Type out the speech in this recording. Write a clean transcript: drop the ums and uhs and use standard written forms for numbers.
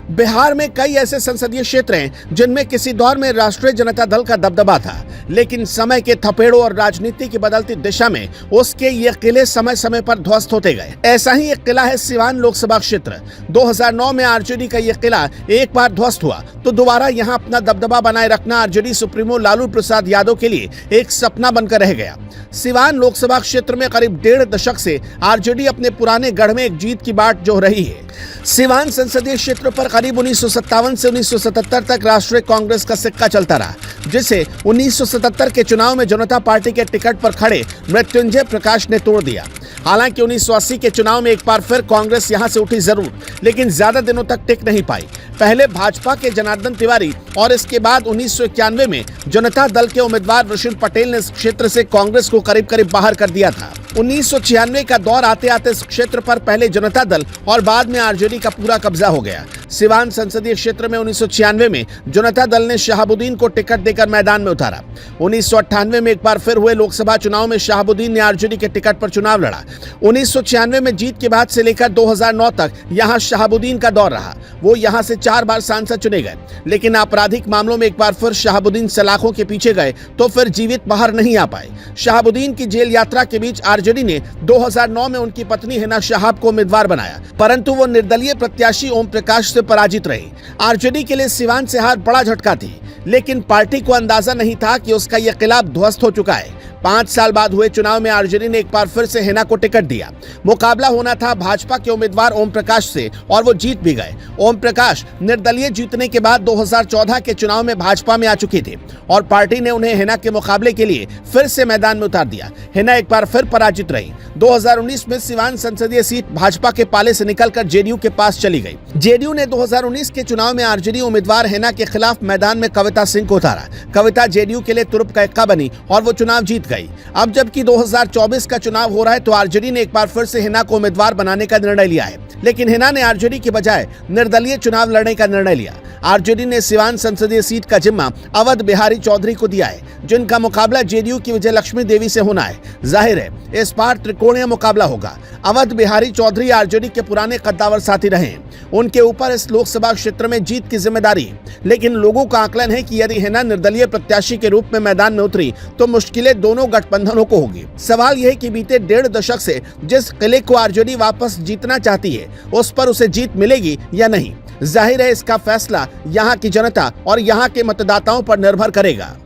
बिहार में कई ऐसे संसदीय क्षेत्र हैं जिनमें किसी दौर में राष्ट्रीय जनता दल का दबदबा था, लेकिन समय के थपेड़ों और राजनीति की बदलती दिशा में उसके ये किले समय समय पर ध्वस्त होते गए। ऐसा ही एक किला है सिवान लोकसभा क्षेत्र। 2009 में आरजेडी का ये किला एक बार ध्वस्त हुआ तो दोबारा यहाँ अपना दबदबा बनाए रखना आरजेडी सुप्रीमो लालू प्रसाद यादव के लिए एक सपना बनकर रह गया। सिवान लोकसभा क्षेत्र में करीब 1.5 दशक से आरजेडी अपने पुराने गढ़ में एक जीत की बाट जोह रही है। सिवान संसदीय क्षेत्र पर करीब 1957 से 1977 तक राष्ट्रीय कांग्रेस का सिक्का चलता रहा, जिसे 1977 के चुनाव में जनता पार्टी के टिकट पर खड़े मृत्युंजय प्रकाश ने तोड़ दिया। हालांकि 1980 के चुनाव में एक बार फिर कांग्रेस यहां से उठी जरूर, लेकिन ज्यादा दिनों तक टिक नहीं पाई। पहले भाजपा के जनार्दन तिवारी और इसके बाद 1991 में जनता दल के उम्मीदवार वृषण पटेल ने इस क्षेत्र से कांग्रेस को करीब करीब बाहर कर दिया था। 1996 का दौर आते आते इस क्षेत्र पर पहले जनता दल और बाद में आरजेडी का पूरा कब्जा हो गया। सिवान संसदीय क्षेत्र में 1996 में जनता दल ने शहाबुद्दीन को टिकट देकर मैदान में उतारा। 1998 में एक बार फिर हुए लोकसभा चुनाव में शहाबुद्दीन ने आरजेडी के टिकट पर चुनाव लड़ा। 1996 में जीत के बाद से लेकर 2009 तक यहां शहाबुद्दीन का दौर रहा। वो यहां से 4 बार सांसद चुने गए, लेकिन आपराधिक मामलों में एक बार फिर शहाबुद्दीन सलाखों के पीछे गए तो फिर जीवित बाहर नहीं आ पाए। शहाबुद्दीन की जेल यात्रा के बीच आरजेडी ने 2009 में उनकी पत्नी हिना शहाब को उम्मीदवार बनाया, परंतु वो निर्दलीय प्रत्याशी ओम प्रकाश से पराजित रही। आरजेडी के लिए सिवान से हार बड़ा झटका थी, लेकिन पार्टी को अंदाजा नहीं था कि उसका यह किला ध्वस्त हो चुका है। 5 साल बाद हुए चुनाव में आरजेडी ने एक बार फिर से हिना को टिकट दिया। मुकाबला होना था भाजपा के उम्मीदवार ओम प्रकाश से और वो जीत भी गए। ओम प्रकाश निर्दलीय जीतने के बाद 2014 के चुनाव में भाजपा में आ चुके थे और पार्टी ने उन्हें हिना के मुकाबले के लिए फिर से मैदान में उतार दिया। हिना एक बार फिर पराजित रही। 2019 में सिवान संसदीय सीट भाजपा के पाले से निकलकर जेडीयू के पास चली गई। जेडीयू ने 2019 के चुनाव में आरजेडी उम्मीदवार हिना के खिलाफ मैदान में कविता सिंह को उतारा। कविता जेडीयू के लिए तुरुप का इक्का बनी और वो चुनाव जीत गई। अब जबकि 2024 का चुनाव हो रहा है तो आरजेडी ने एक बार फिर से हिना को उम्मीदवार बनाने का निर्णय लिया है, लेकिन हिना ने आरजेडी के बजाय निर्दलीय चुनाव लड़ने का निर्णय लिया। आरजेडी ने सिवान संसदीय सीट का जिम्मा अवध बिहारी चौधरी को दिया है, जिनका मुकाबला जेडीयू की विजय लक्ष्मी देवी से होना है। जाहिर है इस बार त्रिकोणीय मुकाबला होगा। अवध बिहारी चौधरी आरजेडी के पुराने कद्दावर साथी रहे हैं, उनके ऊपर इस लोकसभा क्षेत्र में जीत की जिम्मेदारी है। लेकिन लोगों का आकलन है कि यदि हिना निर्दलीय प्रत्याशी के रूप में मैदान में उतरी तो मुश्किलें दोनों गठबंधनों को होगी। सवाल यह है कि बीते 1.5 दशक से जिस किले को आरजेडी वापस जीतना चाहती है उस पर उसे जीत मिलेगी या नहीं। जाहिर है इसका फैसला यहाँ की जनता और यहाँ के मतदाताओं पर निर्भर करेगा।